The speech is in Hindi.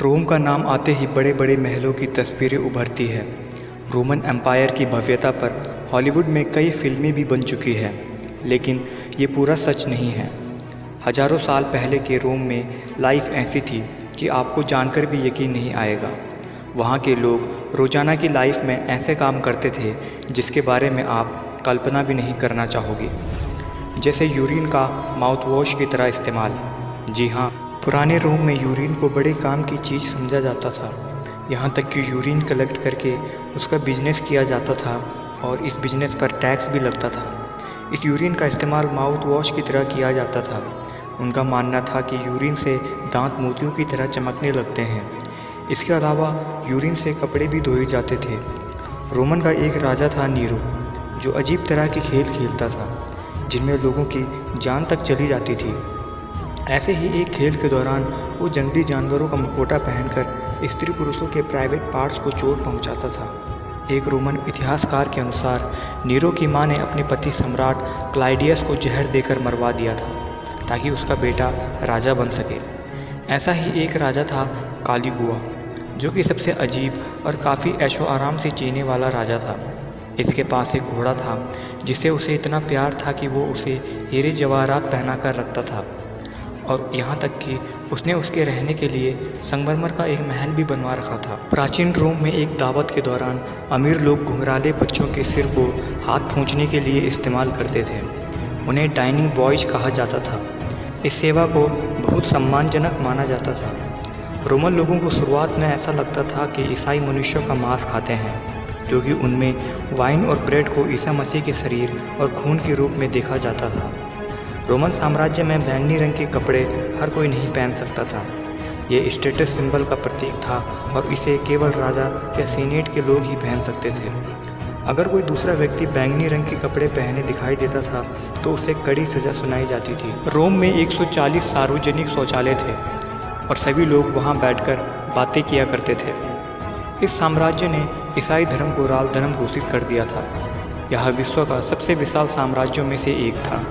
रोम का नाम आते ही बड़े बड़े महलों की तस्वीरें उभरती है। रोमन एम्पायर की भव्यता पर हॉलीवुड में कई फिल्में भी बन चुकी हैं, लेकिन ये पूरा सच नहीं है। हजारों साल पहले के रोम में लाइफ ऐसी थी कि आपको जानकर भी यकीन नहीं आएगा। वहाँ के लोग रोज़ाना की लाइफ में ऐसे काम करते थे जिसके बारे में आप कल्पना भी नहीं करना चाहोगे, जैसे यूरिन का माउथ वॉश की तरह इस्तेमाल। जी हाँ, पुराने रोम में यूरिन को बड़े काम की चीज़ समझा जाता था। यहाँ तक कि यूरिन कलेक्ट करके उसका बिजनेस किया जाता था और इस बिजनेस पर टैक्स भी लगता था। इस यूरिन का इस्तेमाल माउथ वॉश की तरह किया जाता था। उनका मानना था कि यूरिन से दांत मोतियों की तरह चमकने लगते हैं। इसके अलावा यूरिन से कपड़े भी धोए जाते थे। रोमन का एक राजा था नीरो, जो अजीब तरह के खेल खेलता था जिनमें लोगों की जान तक चली जाती थी। ऐसे ही एक खेल के दौरान वो जंगली जानवरों का मुखौटा पहनकर स्त्री पुरुषों के प्राइवेट पार्ट्स को चोट पहुंचाता था। एक रोमन इतिहासकार के अनुसार नीरो की मां ने अपने पति सम्राट क्लाइडियस को जहर देकर मरवा दिया था ताकि उसका बेटा राजा बन सके। ऐसा ही एक राजा था कालीगुआ, जो कि सबसे अजीब और काफ़ी ऐशो आराम से जीने वाला राजा था। इसके पास एक घोड़ा था जिससे उसे इतना प्यार था कि वो उसे हीरे जवाहरात पहना कर रखता था, और यहाँ तक कि उसने उसके रहने के लिए संगमरमर का एक महल भी बनवा रखा था। प्राचीन रोम में एक दावत के दौरान अमीर लोग घुंघराले बच्चों के सिर को हाथ पोंछने के लिए इस्तेमाल करते थे। उन्हें डाइनिंग बॉयज कहा जाता था। इस सेवा को बहुत सम्मानजनक माना जाता था। रोमन लोगों को शुरुआत में ऐसा लगता था कि ईसाई मनुष्यों का मांस खाते हैं, क्योंकि उनमें वाइन और ब्रेड को ईसा मसीह के शरीर और खून के रूप में देखा जाता था। रोमन साम्राज्य में बैंगनी रंग के कपड़े हर कोई नहीं पहन सकता था। ये स्टेटस सिंबल का प्रतीक था और इसे केवल राजा या सीनेट के लोग ही पहन सकते थे। अगर कोई दूसरा व्यक्ति बैंगनी रंग के कपड़े पहने दिखाई देता था तो उसे कड़ी सज़ा सुनाई जाती थी। रोम में 140 सार्वजनिक शौचालय थे और सभी लोग वहां बैठकर बातें किया करते थे। इस साम्राज्य ने ईसाई धर्म को राल धर्म घोषित कर दिया था। यह विश्व का सबसे विशाल साम्राज्यों में से एक था।